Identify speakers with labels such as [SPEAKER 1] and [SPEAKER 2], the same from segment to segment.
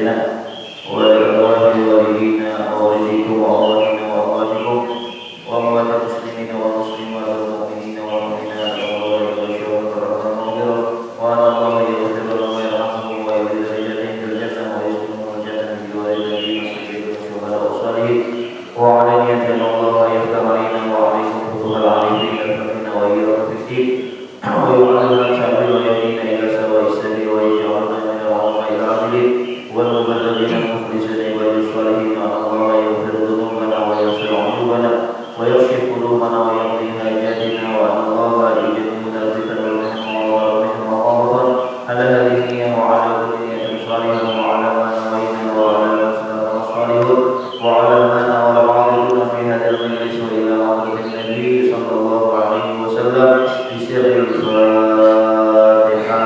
[SPEAKER 1] لنا ولأرواح والدينا ووالديكم وأمواتنا وأمواتكم وأموات المسلمين والمسلمات والمؤمنين والمؤمنات والمؤمنات والشهداء والمغفرة وأن الله يغفر لهم ويرحمهم ويبذل درجاتهم في الجنة ويسكنهم الجنة بجوار النبيين والصديقين والشهداء والصالحين وعلى نية أن الله يفتح علينا وعليكم فتوح العارفين الفقهين وإياكم في الدين ويعلمنا الصبر ويهدينا إلى سواء السبيل ويجعلنا من العلماء العاملين والمبلغين المخلصين عباد الصالحين أن الله يغفر ذنوبنا ويغفر عيوبنا ويكشف قلوبنا ويقضي حاجاتنا وأن الله يجعلنا ذكرا ورحمة ورحمة وغفرا على هذه النية وعلى كل نية صالحة وعلى ما نوينا وعلى ما سلفنا الصالحون وعلى ما نوى العارضون في هذا المجلس وإلى حضرة النبي صلى الله عليه وسلم بسر الفاتحة.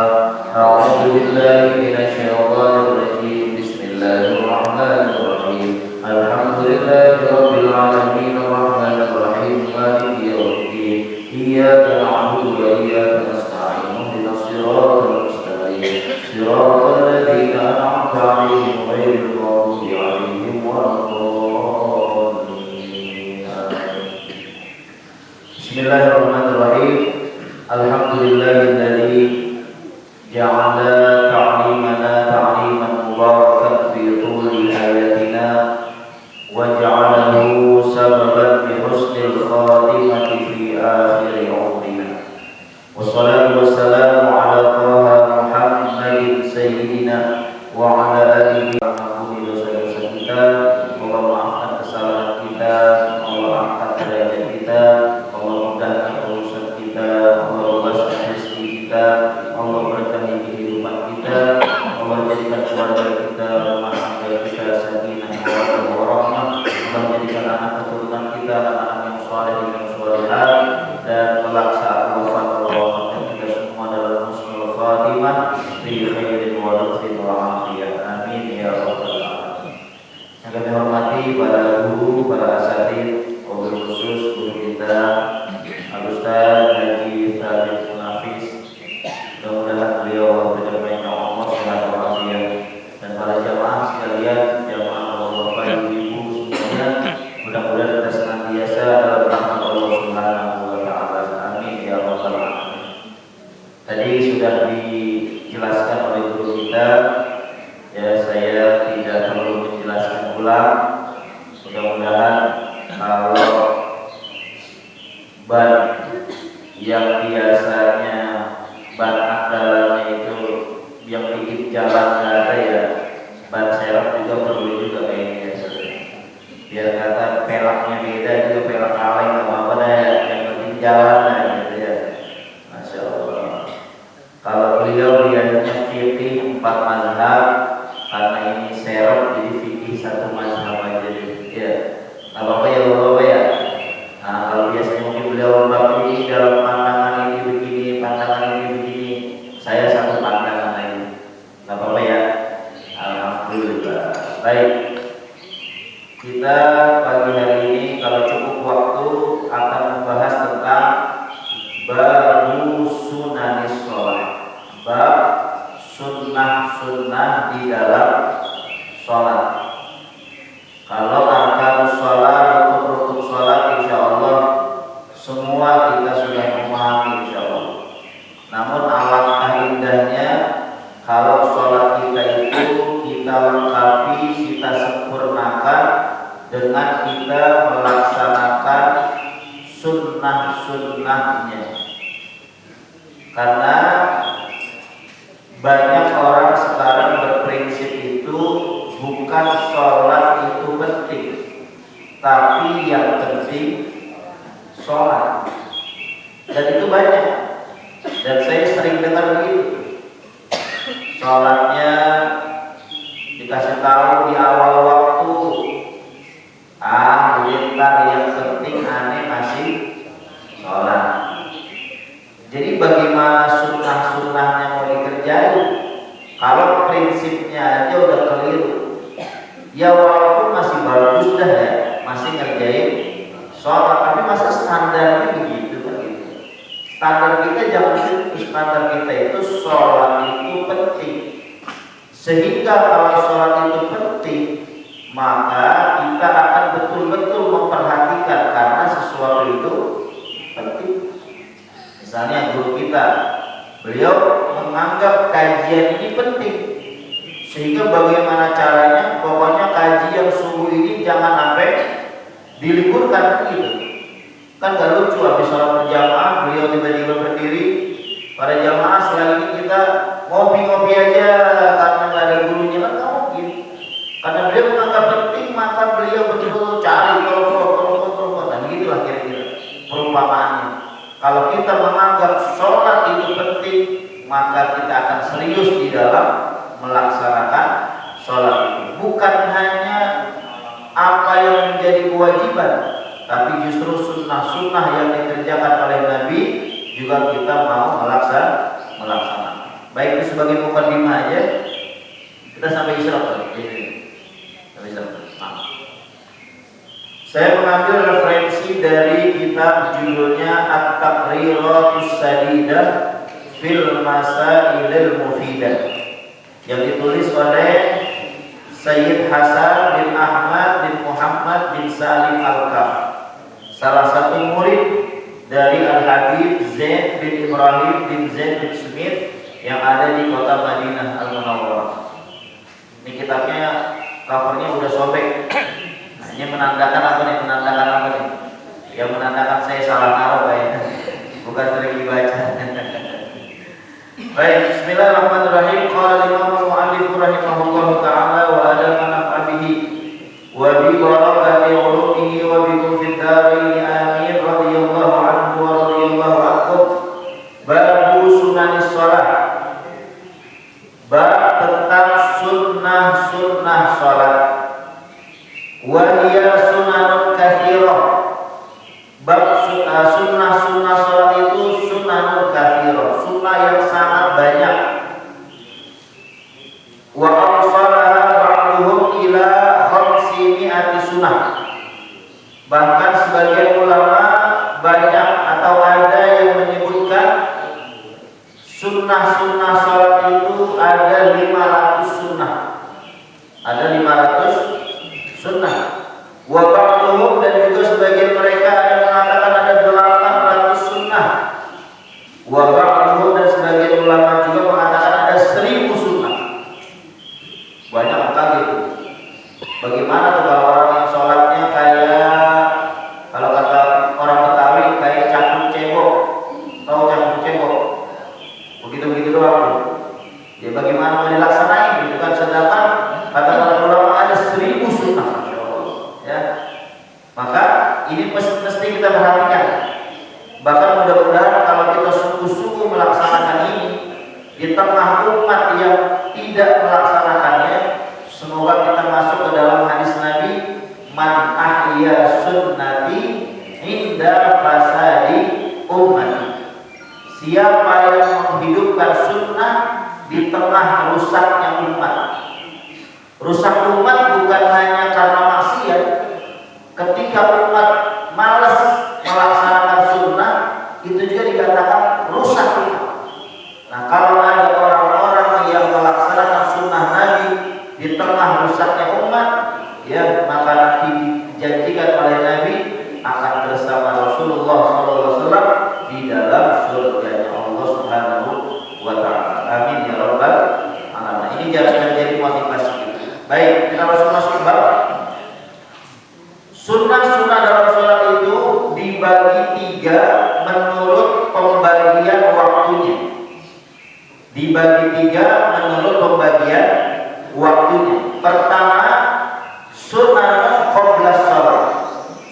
[SPEAKER 1] أعوذ بالله من الشيطان الرجيم. بسم الله الرحمن الرحيم. الحمد لله رب العالمين الرحمن الرحيم مالك يوم الدين إياك نعبد وإياك نستعين اهدنا الصراط المستقيم صراط الذين أنعمت عليهم غير المغضوب عليهم ولا الضالين. بسم الله الرحمن الرحيم. الحمد لله الذي جعل تعليمنا تعليما مباركا في طول حياتنا وجعله سببا لحسن الخاتمة في آخر عمرنا والصلاة والسلام على طه محمد سيدنا وعلى آله وصحبه وسلم kita. Allah maafkan kesalahan kita, Allah angkat derajat kita, Allah mudahkan urusan kita, Allah luaskan rezeki kita, Allah berkahi kehidupan kita, Allah jadikan keluarga kita, rumah tangga kita sakinah mawaddah warahmah, Allah jadikan anak keturunan kita anak-anak yang saleh dan salihah, dan pelaksanaan wafat kita semua dalam husnul khatimah fi khairin wa lutfin wa afiyah. Amin ya rabbal alamin. Yang kami hormati para guru, para asatidz, wabil khusus guru kita Al-Ustaz Haji Thabit Nafis. Mudah-mudahan beliau berikan banyak umur, sehat walafiat, dan para jamaah sekalian, jamaah bapak-bapak, ibu-ibu semuanya, mudah-mudahan kita senantiasa dalam rahmat Allah Subhanahu wa taala. Amin ya rabbal alamin. Tadi sudah dijelaskan oleh guru kita, ya saya tidak perlu menjelaskan ulang. Mudah-mudahan kalau ban yang biasanya ban andalannya itu yang bikin jalan nggak ada, ya ban serep juga perlu juga kayaknya. Biar kata pelaknya beda juga, pelak kaleng nggak apa-apa deh, yang penting jalan lah gitu ya. Masya Allah. Kalau beliau lihatnya fikih 4 mazhab, karena ini serep jadi fikih 1 mazhab aja ya. Nggak apa-apa ya bapak ya. Nah kalau biasanya mungkin beliau bab ini dalam pandangan ini begini, pandangan ini begini, saya 1 pandangan lagi. Nggak apa-apa ya. Alhamdulillah. Baik. Kita pagi hari ini kalau cukup waktu akan membahas tentang babu sunanis sholat. Bab sunnah-sunnah di dalam sholat. Kalau arkanus sholat, rukun sholat, insya Allah semua kita sudah memahami insya Allah. Namun alangkah indahnya kalau sholat kita itu kita lengkapi, kita sempurnakan dengan kita melaksanakan sunnah-sunnahnya. Karena banyak orang sekarang berprinsip itu bukan sholat itu penting, tapi yang penting sholat. Dan itu banyak. Dan saya sering dengar begitu. Sholatnya dikasih tahu di awal waktu, bentar, yang penting aneh masih sholat. Jadi bagaimana sunnah-sunnahnya mau dikerjain kalau prinsipnya aja udah keliru? Ya walaupun masih bagus dah ya, masih ngerjain sholat, tapi masa standarnya begitu kan gitu. Standar kita jangan gitu. Standar kita itu sholat itu penting. Sehingga kalau sholat itu maka kita akan betul-betul memperhatikan karena sesuatu itu penting. Misalnya guru kita, beliau menganggap kajian ini penting, sehingga bagaimana caranya, pokoknya kaji yang subuh ini jangan sampai diliburkan gitu. Kan gak lucu habis sholat berjamaah beliau tiba-tiba berdiri, pada jamaah setelah ini kita ngopi-ngopi aja karena gak ada gurunya, kan gak mungkin. Karena beliau menganggap penting, maka beliau betul-betul cari kelompok. Dan begitulah kira-kira perumpamaannya. Kalau kita menganggap sholat itu penting, maka kita akan serius di dalam melaksanakan sholat itu. Bukan hanya apa yang menjadi kewajiban, tapi justru sunnah-sunnah yang dikerjakan oleh Nabi juga kita mau melaksanakan. Baik, itu sebagai mukadimah aja. Kita sampai isyraq tadi. Sampai isyraq. Saya mengambil referensi dari kitab judulnya At-Taqriratus Sadidah fil Masailil Mufidah yang ditulis oleh Sayyid Hasan bin Ahmad bin Muhammad bin Salim Al-Kaf, salah satu murid dari Al-Habib Zain bin Ibrahim bin Zain bin Smith yang ada di kota Madinah Al-Munawwarah. Ini kitabnya covernya udah sobek. Ini menandakan apa nih? Yang menandakan saya salah naruh ya. Bukan sering dibaca. Baik, bismillahirrahmanirrahim. Qala Imam al-Mu'allif rahimahullahu ta'ala wa adana bihi wa bi barakati ulumihi wa bikum fid darin amin radhiyallahu anhu wa radhiyallahu ankum. Babu sunanis shalah. Bab tentang sunnah salat. Wa hiya sunanun katsirah. Bab sunnah salat itu sunanun katsirah, sunnah yang sangat banyak. Wa awsalaha ba'duhum ila 500 sunnah. Bahkan sebagian ulama banyak atau ada yang menyebutkan sunnah salat itu ada 500 sunnah. Ada 500 sunnah. Wa ba'duhum, dan juga sebagian mereka ada yang mengatakan ada 800 sunnah. Wa ba'duhum, dan sebagian ulama juga mengatakan ada 1000 sunnah. Banyak sekali itu. Bagaimana tuh kalau orang yang sholatnya kayak, kalau kata orang Betawi kayak cakung cebok. Tahu cakung cebok? Begitu doang. Ya bagaimana mau dilaksanain gitu kan, sedangkan kata para ulama ada 1000 sunnah. Ya. Maka ini mesti kita perhatikan. Bahkan mudah-mudahan kalau kita sungguh-sungguh melaksanakan ini di tengah umat yang tidak melaksanakannya, semoga kita masuk ke dalam hadis Nabi, man ahya sunnati inda fasadi ummati. Siapa yang menghidupkan sunnah di tengah rusaknya umat. Rusak umat bukan hanya karena maksiat. Ketika umat malas melaksanakan sunnah, itu juga dikatakan rusak umat. Nah, kalau ada orang-orang yang melaksanakan sunnah Nabi di tengah rusaknya umat, ya maka nanti dijanjikan oleh Nabi akan bersama Rasulullah SAW di dalam surganya Allah Subhanahu wa Ta'ala. Amin ya rabbal alamin. Ini jangan menjadi motivasi kita. Baik, kita masuk bab. Sunnah-sunnah dalam sholat itu dibagi 3 menurut pembagian waktunya. Dibagi 3 menurut pembagian waktunya. Pertama, sunnah qabla sholat.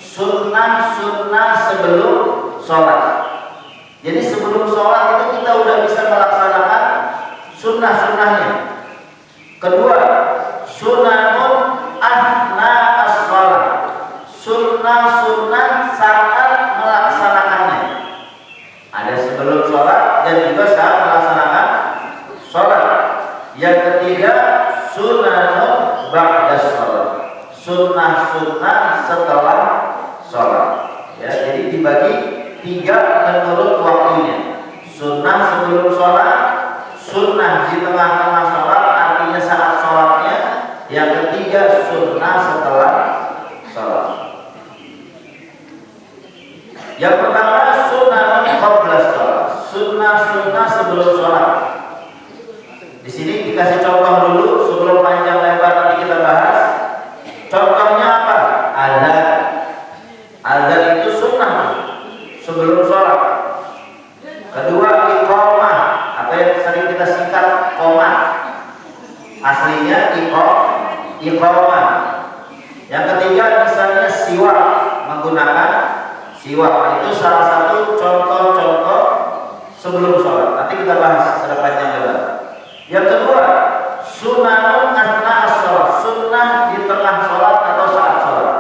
[SPEAKER 1] Sunnah sebelum sholat. Jadi sebelum sholat itu kita udah bisa melaksanakan sunnah-sunnahnya. Kedua, sunnahun athna as-sholat. Sunnah saat melaksanakannya. Ada sebelum sholat dan juga saat melaksanakan sholat. Yang ketiga, sunnahun ba'da sholat. Sunnah setelah sholat. Ya, jadi dibagi 3 menurut waktunya. Sunnah sebelum sholat, sunnah di tengah-tengah sholat, artinya saat sholatnya, Yang ketiga sunnah setelah sholat. Yang pertama sunnah qabla sholat, sunnah sebelum sholat. Di sini dikasih contoh dulu sebelum panjang lebar nanti kita bahas. Contohnya apa? Azan. Azan itu sunnah sebelum sholat. Kedua iqamah, apa yang sering kita singkat qomat. Aslinya iqamah. Yang ketiga misalnya siwak, menggunakan siwak. Itu salah satu contoh-contoh sebelum sholat. Nanti kita bahas secara panjang lebar. Yang kedua, sunnahun asna as-sholat, sunnah di tengah sholat atau saat sholat.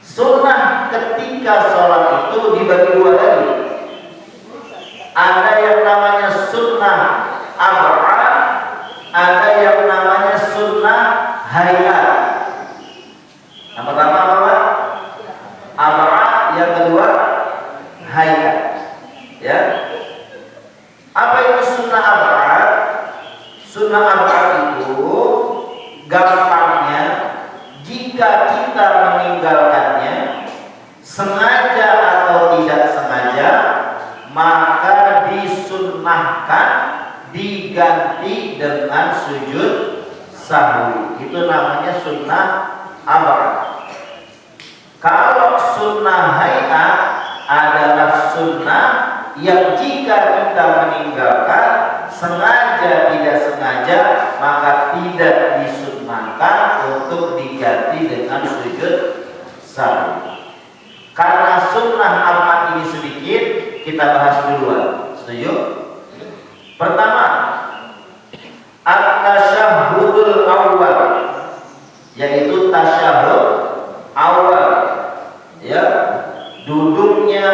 [SPEAKER 1] Sunnah ketika sholat itu dibagi dua lagi. Ada yang namanya sunnah ab'ad, ada yang namanya sunnah hayat. Yang pertama apa? Ab'ad, yang kedua hayat. Ya. Apa itu sunnah ab'ad? Sunnah ab'ad itu gampangnya jika kita meninggalkannya sengaja atau tidak sengaja, maka disunnahkan diganti dengan sujud sahwi. Itu namanya sunnah ab'ad. Kalau sunnah hayat adalah sunnah yang jika kita meninggalkan sengaja tidak sengaja, maka tidak disunnahkan untuk diganti dengan sujud sahwi. Karena sunnah ab'ad ini sedikit, kita bahas duluan. Setuju? Pertama, at-tasyahhudul awal, yaitu tasyahud awal. Ya, duduknya,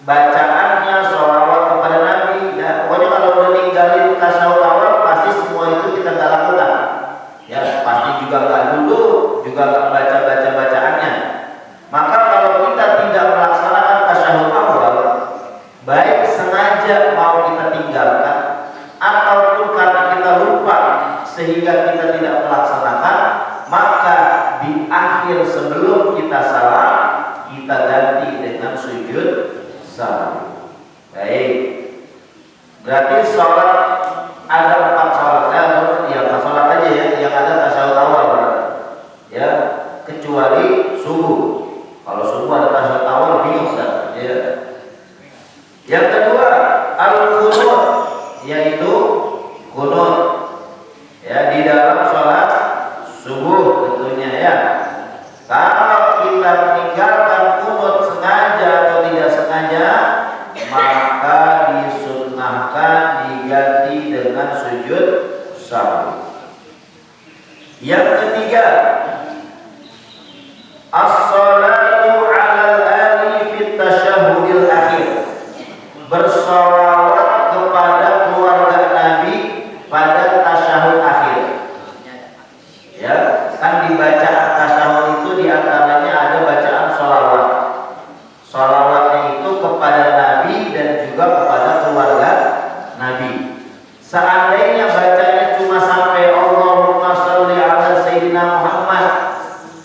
[SPEAKER 1] bacaannya, sholawat kepada Nabi. Ya, pokoknya kalau udah ninggalin tasyahud awal, pasti semua itu kita nggak lakukan. Ya, pasti juga nggak duduk, juga nggak baca bacaannya. Maka kalau kita tidak melaksanakan tasyahud awal, baik sengaja mau kita tinggalkan ataupun karena kita lupa sehingga kita tidak melaksanakan, maka di akhir sebelum kita salam kita ganti dengan sujud sahwi. Baik. Berarti sholat ada 4 sholat. Ya 4 sholat aja ya yang ada tasyahud awal. Ya, kecuali subuh. Kalau subuh ada tasyahud awal bingung Ustaz. Ya. Yang kedua, al-qunut, yaitu qunut. Ya, di dalam sholat subuh tentunya ya. Kalau kita meninggalkan qunut sengaja atau tidak sengaja, maka disunnahkan diganti dengan sujud sahwi. Yang ketiga, as-salatu 'alal ali fit tasyahhudil akhir, bersolawat kepada keluarga Nabi pada tasyahud akhir. Ya, kan dibaca tasyahud itu diantaranya ada bacaan sholawat. Sholawatnya itu kepada Nabi dan juga kepada keluarga Nabi. Seandainya bacanya cuma sampai Allahumma sholli ala sayyidina Muhammad,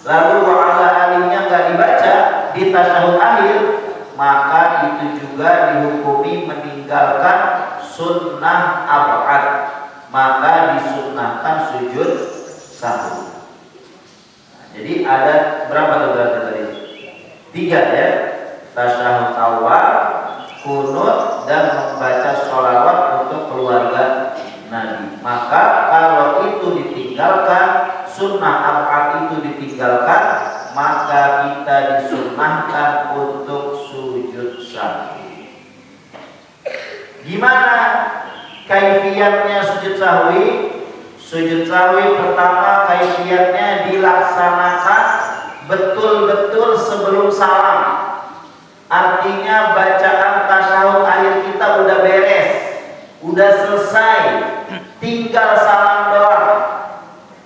[SPEAKER 1] lalu wa ala alinya nggak dibaca di tasyahud akhir, maka itu juga dihukumi meninggalkan sunnah ab'ad, maka disunnahkan sujud sahwi. Jadi ada berapa tuh berarti tadi? 3 ya. Tasyahud awal, qunut, dan membaca sholawat untuk keluarga Nabi. Maka kalau itu ditinggalkan, sunnah ab'ad itu ditinggalkan, maka kita disunnahkan untuk sujud sahwi. Gimana kaifiyatnya sujud sahwi? Sujud sahwi pertama kaifiyatnya dilaksanakan betul-betul sebelum salam. Artinya bacaan tasyahud akhir kita udah beres, udah selesai, tinggal salam doang.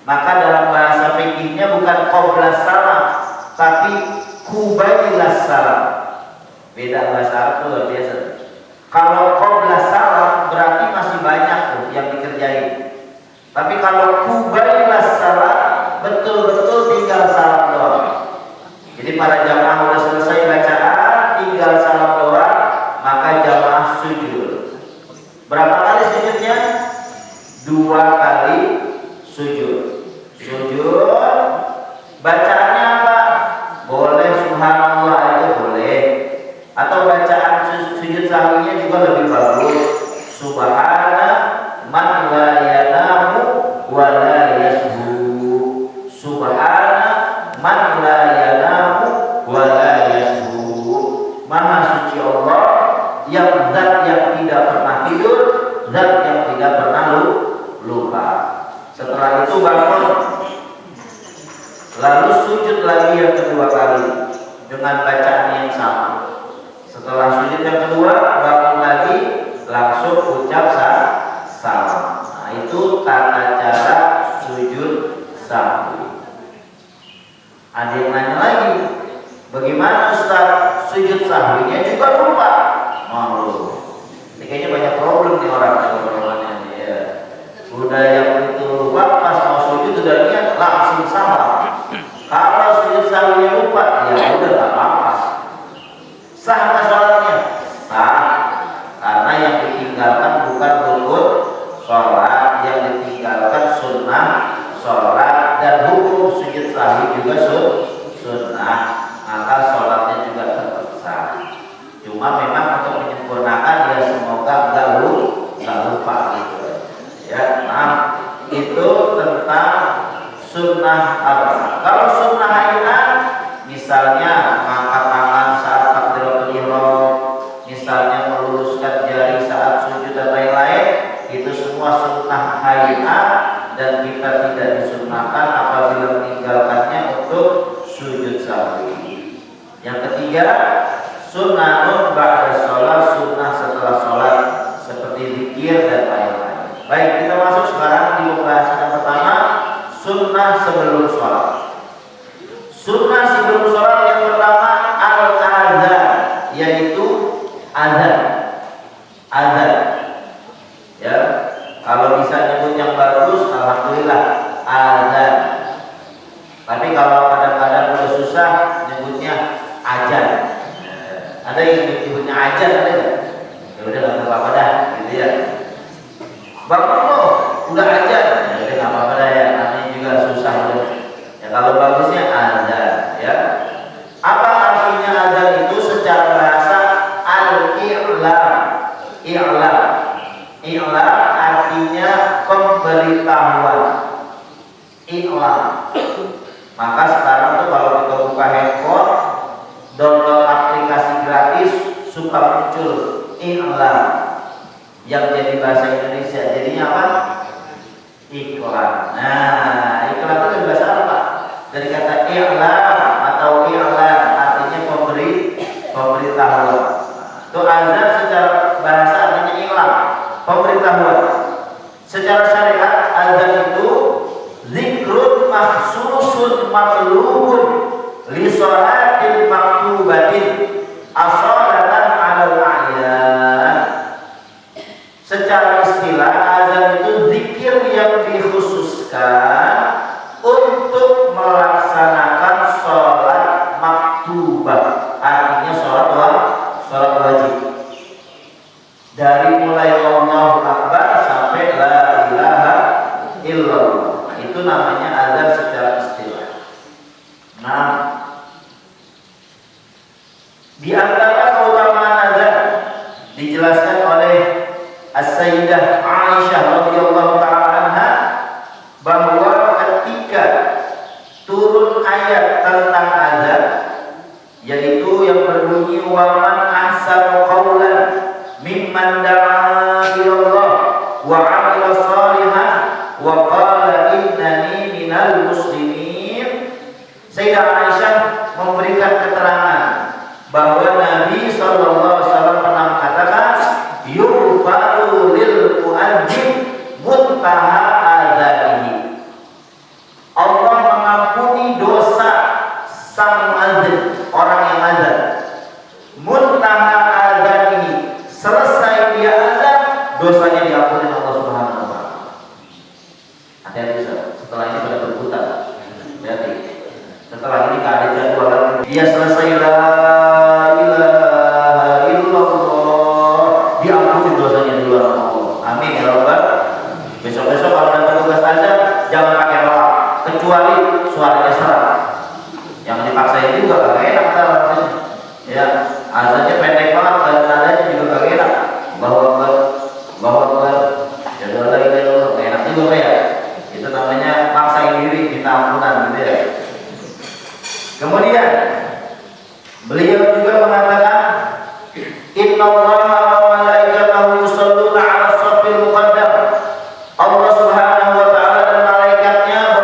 [SPEAKER 1] Maka dalam bahasa fikihnya bukan qabla salam, tapi qubailas salam. Beda bahasa Arab tuh luar biasa. Kalau qabla salam berarti masih banyak tuh yang dikerjain. Tapi kalau qubailas bangun, lalu sujud lagi yang kedua kali dengan bacaan yang sama. Setelah sujud yang kedua, bangun lagi, langsung ucap salam. Nah, itu tata cara sujud sahwi. Ada yang nanya lagi, bagaimana Ustaz sujud sahwinya juga lupa? Ini kayaknya banyak problem nih orang ya. Udah yang itu lupa, pas mau sujud udah niat langsung salah. Kalau sujud sahwinya lupa, ya udah gak apa-apa. Sah nggak sholatnya? Sah, karena yang ditinggalkan bukan rukun sholat, yang ditinggalkan sunnah sholat, dan hukum sujud sahwi juga sunnah, maka sholatnya juga tetap sah. Cuma memang untuk menyempurnakan ya semoga nggak lupa gitu ya. Nah, itu tentang sunnah apa? Kalau sunnah ayat, misalnya mengangkat tangan saat takbiratul ihram, misalnya meluruskan jari saat sujud dan lain-lain, itu semua sunnah hayat dan kita tidak disunnahkan apabila meninggalkannya untuk sujud sahwi. Yang ketiga, sunnah ba'da sholat, sunnah setelah sholat seperti zikir dan lain-lain. Baik, kita masuk sekarang di pembahasan yang pertama, sunnah sebelum sholat. Sunnah sebelum sholat yang pertama al-adzan, yaitu azan. Ya, kalau bisa nyebut yang bagus, alhamdulillah azan. Tapi kalau kadang-kadang udah susah nyebutnya ajan. Ada yang nyebutnya ajan, ada nggak? Ya udah nggak apa-apa dah, gitu ya. Bangun loh, udah ajan, ya udah nggak apa-apa dah ya. Namanya juga susah udah. Ya kalau bagusnya azan, ya. Apa artinya azan itu secara bahasa? Al-i'lam. I'lam artinya pemberitahuan. I'lam. Maka sekarang tuh kalau kita buka handphone, download aplikasi gratis, suka muncul i'lam yang jadi bahasa Indonesia. Jadinya apa? Iklan. Nah, iklan itu dari bahasa apa? Dari kata i'lam atau i'lan, artinya pemberitahuan. Itu azan secara bahasa artinya i'lam, pemberitahuan. Secara syariat azan itu zikrun mahsusun matlubun li sholatin maktubatin as-sholatan 'alal a'yan. Secara istilah azan itu zikir yang dikhususkan untuk melaksanakan sholat maktubah, artinya sholat wajib. Dari mulai Allahu Akbar sampai la ilaha illallah. Nah, itu namanya azan secara istilah. Nah, di antara keutamaan azan dijelaskan oleh As-Sayyidah Aisyah radhiyallahu ta'ala anha bahwa ketika turun ayat tentang azan, yaitu yang berbunyi wa man ahsanu qawlan mimman da'a ilallah wa 'amila shalihan wa qala innani minal muslimin. Sayyidah Aisyah memberikan keterangan bahwa Nabi sallallahu alaihi wasallam pernah mengatakan yughfaru lil mu'adzin muntaha adzanihi. Allah mengampuni dosa sang muadzin, orang yang azan. Muntaha adzanihi, selesai dia azan, dosanya diampuni Allah Subhanahu wa taala. Hati-hati setelah ini pada berputar. Hati-hati. Setelah ini keadaan jadwal lagi. Dia selesai la ilaha illallah, diampuni dosanya di luar Allah. Amin ya rabbal. Besok-besok kalau dapat tugas azan jangan pakai rolak, kecuali suaranya serak. Jangan dipaksain juga, gak enak kita rasanya. Ya, azannya pendek banget dan nadanya juga gak enak. Bahwa jadi lagi gak enak juga ya. Itu namanya maksain diri, minta ampunan gitu ya. Kemudian beliau juga mengatakan innallaha wa malaikatahu yusholluna 'alas shaffil muqaddam. Allah Subhanahu wa taala dan malaikatnya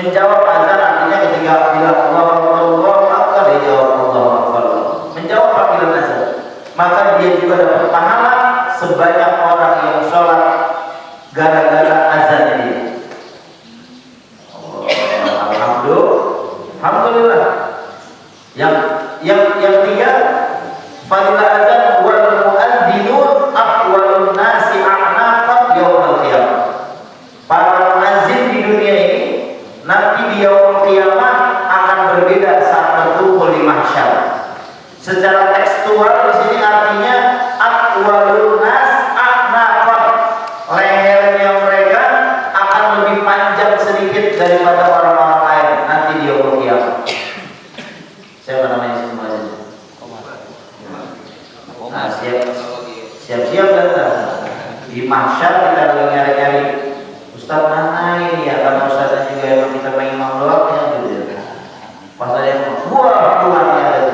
[SPEAKER 1] Menjawab azan artinya ketika bilang Allahu Akbar dia jawab Allahu Akbar. Menjawab panggilan azan, maka dia juga dapat pahala sebanyak orang yang sholat gara-gara azannya dia. Alhamdulillah. Yang ketiga, fadilah azan wal muadzzinun aqwalun nasi a'naqan yaumil qiyamah. Para muazzin di dunia ini nanti di yaumul qiyamah akan berbeda saat berkumpul di mahsyar. Secara tekstual di sini artinya aqwalun nas a'naqan. Lehernya mereka akan lebih panjang sedikit daripada orang-orang lain nanti di yaumul qiyamah. Siapa namanya semua? Nah, siap-siap datang. Di mahsyar kita lagi nyari-nyari Ustaz mana ini ya, karena Ustaznya juga emang kita main imam doang ya gitu ya. Pas ada yang wah Tuhan ya tadi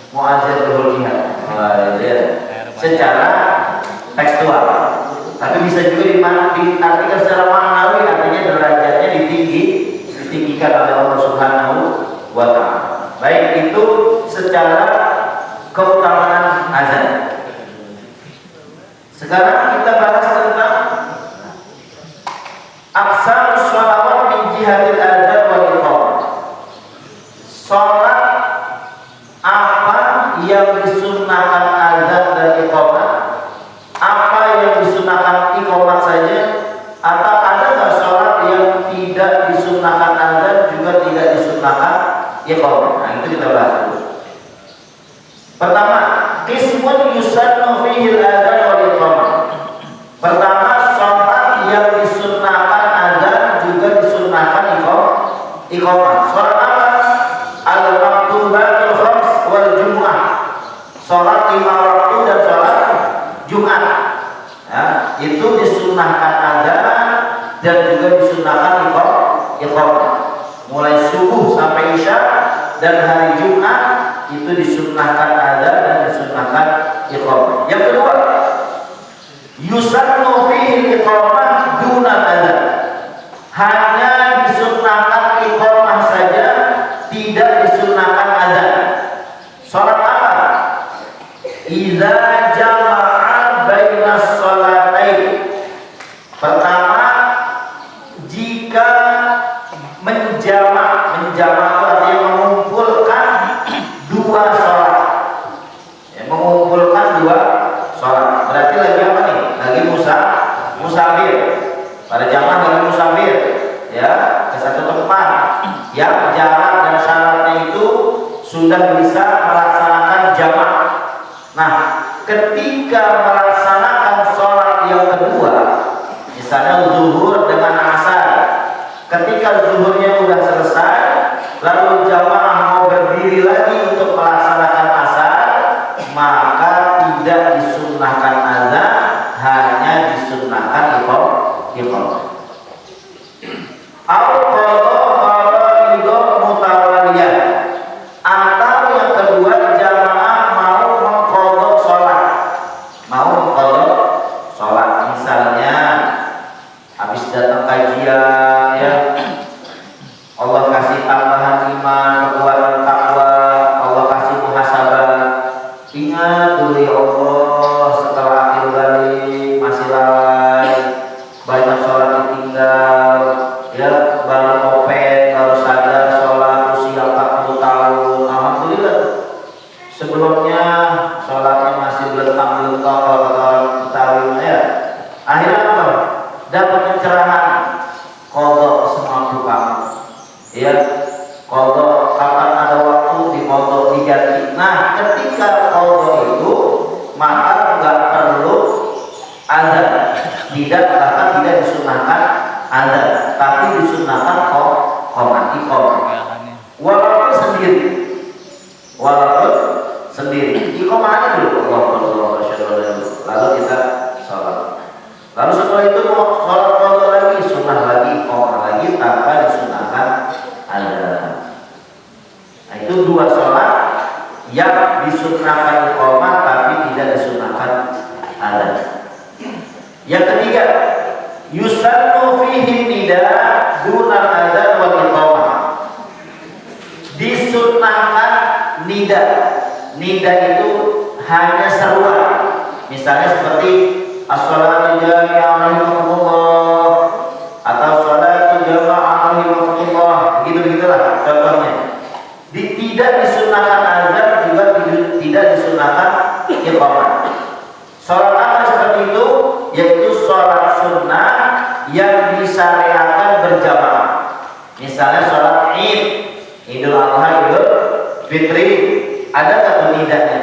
[SPEAKER 1] mau azan berhul jihad. Wah ya. Secara tekstual, tapi bisa juga diartikan secara maknawi, artinya derajatnya ditinggikan oleh Allah Subhanahu wa Ta'ala. Baik, itu secara keutamaan azan. Sekarang kita bahas tentang aqsam sholawat min jihadil adzan wal iqamah. Salat apa yang disunnahkan azan dan iqamah, apa yang disunnahkan iqamah saja, atau ada nggak sholat yang tidak disunnahkan azan juga tidak disunnahkan iqamah? Nah, itu kita bahas dulu. Pertama, qismun yusannu fihi al-adzan wal iqamah. Pertama, sholat yang disunnahkan azan juga disunnahkan iqamah. Sholat apa? Al-maktubatul khams wal jumu'ah. Sholat 5 waktu dan sholat Jumat. Ya, itu disunnahkan azan dan juga disunnahkan iqamah. Mulai subuh sampai isya dan hari Jumat itu disunnahkan azan dan disunnahkan iqamah. Yang kedua, yusannu fihi iqamah dunal azan. Hanya disunnahkan iqamah saja, tidak disunnahkan azan. Salat apa? Idza jama'a bainas shalatain. Pertama, jika menjamak itu artinya mengumpulkan dua sholat. Ya, mengumpulkan dua sholat. Berarti lagi apa nih? Lagi musafir. Pada jamaah lagi musafir, ya, ke satu tempat yang jarak dan syaratnya itu sudah bisa melaksanakan jamak. Nah, ketika melaksanakan sholat yang kedua, misalnya zuhur dengan asar, ketika zuhurnya sudah selesai, lalu jamaah mau berdiri lagi untuk melaksanakan asar, maka tidak disunnahkan azan, hanya disunnahkan iqamah. Atau yang kedua, jamaah mau mengqadha sholat, misalnya habis datang kajian, ya, Allah kasih tambahan iman, kekuatan takwa, Allah kasih muhasabah. Ingat dulu ya Allah, setelah akhir balik masih lalai, banyak sholat ditinggal, ya, baru kopet, baru sadar sholat usia 40 tahun. Alhamdulillah, sebelumnya sholatnya masih belentang-belentang kalau kata orang Betawi, ya. Akhirnya apa? Dapat pencerahan, qadha semua kamu. Ya, qadha kapan ada waktu di qadha diganti. Nah, ketika qadha itu maka enggak perlu azan, bahkan tidak disunahkan azan, tapi disunahkan iqamah. Walaupun sendiri, iqamahnya dulu, Allahu Akbar, lalu kita sholat. Lalu setelah itu mau sholat qadha lagi, sunnah lagi, iqamah lagi, tanpa disunahkan azan. Nah, itu dua sholat yang disunnahkan iqamah tapi tidak disunnahkan azan. Yang ketiga, yusannu fihi nida dunal azan wal iqamah. nida. Nida itu hanya seruan. Misalnya seperti as-shalatu jami'ah rahimakumullah atau shalatu jamaah rahimakumullah, begitulah contohnya. Tidak disunahkan azan, juga tidak disunahkan iqamah. Sholat apa seperti itu? Yaitu sholat sunnah yang disyariatkan berjamaah. Misalnya sholat Id, Idul Adha, Idul Fitri, ada nggak tuh nidanya?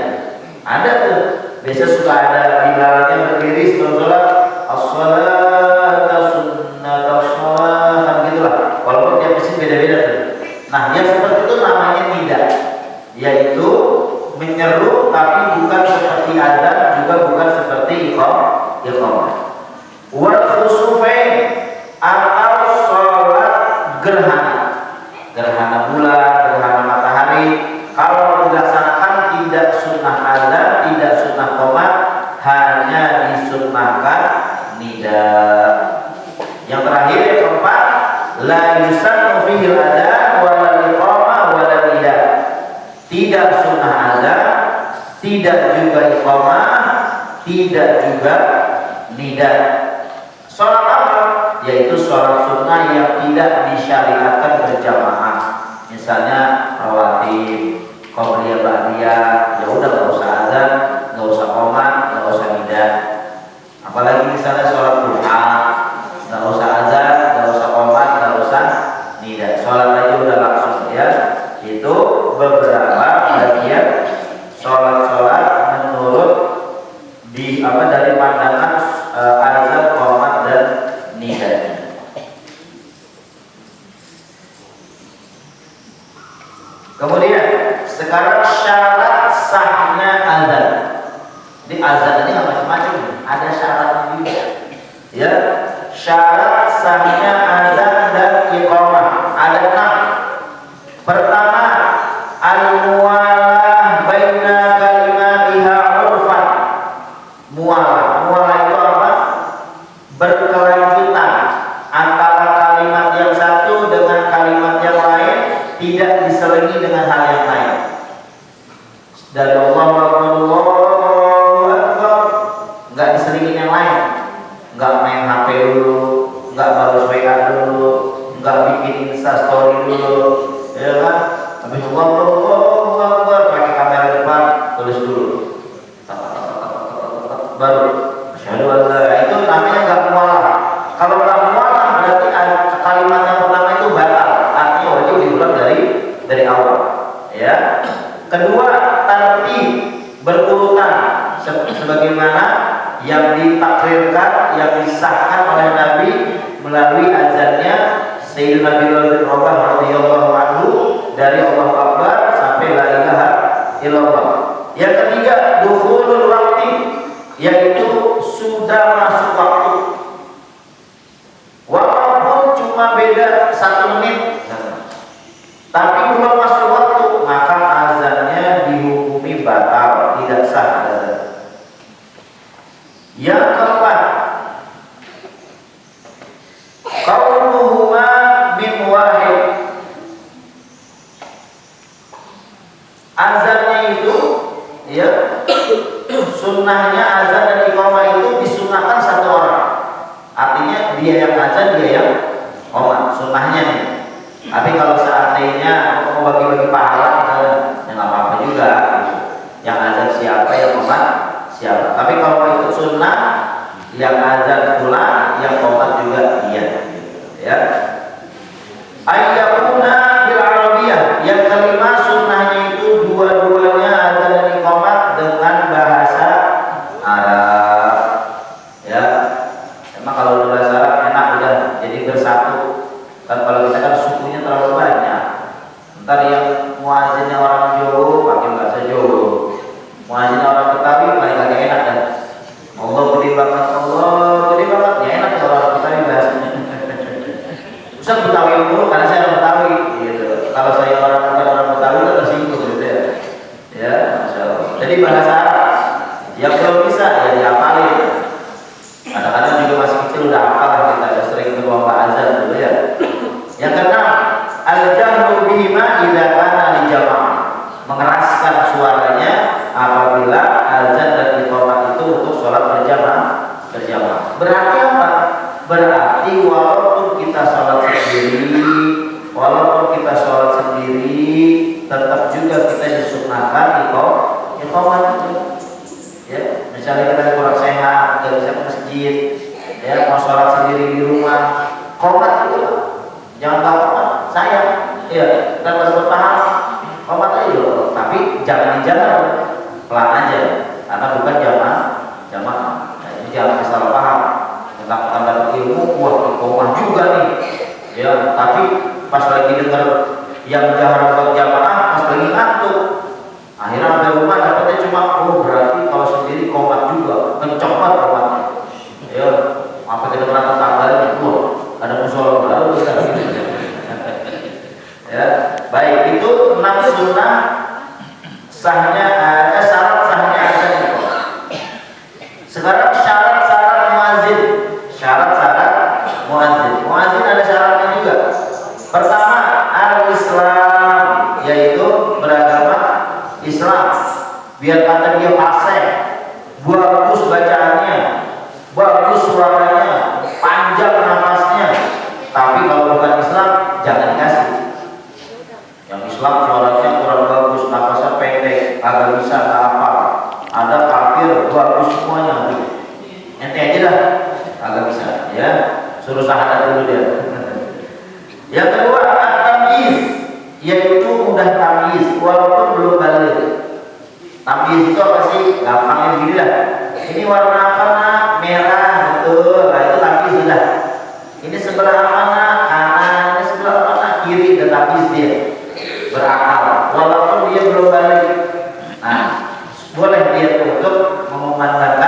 [SPEAKER 1] Ada tuh. Biasa suka ada bilalnya berdiri sebelum sholat, as-sholatu sunnatu sholat, kan gitulah. Walaupun tiap masjid beda-beda tuh. Nah, yang seperti itu namanya nida, yaitu menyeru tapi bukan seperti azan, juga bukan seperti iqamah. Wal khusufain atau sholat gerhana bulan, gerhana matahari, kalau dilaksanakan tidak sunnah azan, tidak sunnah qomat, hanya disunnahkan nida. Yang terakhir, yang keempat, la yusannu fihi al-adhan wa la iqamah wa la nida. Tidak sunnah azan, tidak juga iqamah, tidak juga nida. Sholat apa? Yaitu sholat sunnah yang tidak disyariatkan berjamaah. Misalnya rawatib, qobliyah, ba'diyah, ya udah nggak usah azan, nggak usah qomat, nggak usah nida. Apalagi misalnya sholat duha, nggak usah azan, nggak usah qomat, nggak usah nida. Sholat aja udah langsung ya. Itu beberapa bagian sholat menurut dari pandangan azan, qomat dan nida. Kemudian sekarang syarat sahnya azan. Di azan ini nggak macam-macam, ada syaratnya juga. Ya, syarat sahnya azan dan iqamah ada 6. Pertama, al-muwalah baina kalimatiha urfan. Muwalah itu apa? Berkelanjutan antara kalimat yang satu dengan kalimat yang lain, tidak diselingi dengan hal yang lain. Dari Allahu Akbar, nggak diselingin yang lain, nggak main HP dulu, nggak balas WA dulu, nggak bikin Instastory dulu, ya kan? Habis Allahu Akbar pakai kamera depan, tulis dulu, baru asyhadu an la, itu namanya nggak mualah. Kalau nggak mualah berarti kalimat yang pertama itu batal, artinya wajib diulang dari awal. Ya. Kedua, tartib berurutan sebagaimana yang ditakrirkan, yang disahkan oleh Nabi melalui azannya Sayyidina Bilal bin Rabah radhiyallahu anhu dari Allahu Akbar sampai la ilaha illallah. Yang ketiga, dukhulul waqti, yaitu sudah masuk waktu. Walaupun cuma beda 1 menit, tapi belum masuk waktu, maka azannya dihukumi batal, tidak sah azan. Yang keempat, qauluhuma min wahid. Azannya itu, ya, sunnahnya azan dan iqamah itu disunahkan 1 orang. Artinya dia yang azan, dia yang qomat, sunnahnya nih. Tapi kalau seandainya mau bagi-bagi pahala misalnya, ya nggak apa-apa juga. Yang azan siapa, yang qomat siapa. Tapi kalau mau ikut sunnah, yang azan fulan, yang qomat juga dia. Ya. Ayyakuna bil arabiyah. Yang kelima, sunnahnya itu dua-duanya azan dan iqamah dengan bahasa Arab. Ya. Emang kalau udah bahasa Arab enak udah jadi bersatu. Kan kalau kita kan sukunya terlalu banyak. Ntar yang muazinnya orang Jawa pakai bahasa Jawa, muazinnya orang Betawi paling kagak enak kan. Allah gede banget, ya enak kalau orang Betawi bahasanya. Ustaz Betawi dulu karena saya orang Betawi gitu. Kalau saya orang Betawi itu tersinggung gitu ya. Ya, Masya Allah. Jadi bahasa Arab yang belum bisa ya dihafalin. Kadang-kadang juga masih kecil udah hafal lah, kita udah sering berlomba azan dulu ya. Yang keenam, al-jahru bihima idza kana li jamaah. Mengeraskan sayang, ya kita dapat pahala, komat aja loh. Tapi jangan dijalan, pelan aja, karena bukan jamaah. Nah, ini jangan salah paham. Tentang dapat ilmu, wah komah juga nih, ya. Tapi pas lagi dengar yang jahar buat jamaah, pas lagi ngantuk, akhirnya sampai rumah dapatnya cuma, oh berarti kalau sendiri komat juga, kenceng banget komatnya, ya. Apa kita pernah tetangganya, wah ada musola baru kita ya. Baik, itu 6 sunnah sahnya, syarat sahnya azan itu. Sekarang syarat-syarat muazin. Syarat-syarat muazin. Muazin ada syaratnya juga. Pertama, al-Islam, yaitu beragama Islam. Biar kata dia fasih, bagus bacaannya, bagus suaranya, panjang nafasnya. Tapi kalau bukan Islam, jangan dikasih. Yang Islam suaranya kurang bagus, nafasnya pendek, agak bisa nggak apa. Ada kafir bagus semuanya. Ente aja dah, agak bisa, ya. Suruh sahadat dulu dia. Yang kedua, at-tamyiz, yaitu udah tamyiz, walaupun belum balik. Tamyiz itu apa sih? Gampangnya begini lah. Ini warna apa nak? Merah, betul. Nah itu tamyiz sudah. Ini sebelah mana? Kanan. Ini sebelah mana? Kiri. Dan tamyiz dia berakal, walaupun dia belum balik. Nah, boleh dia untuk mengumandangkan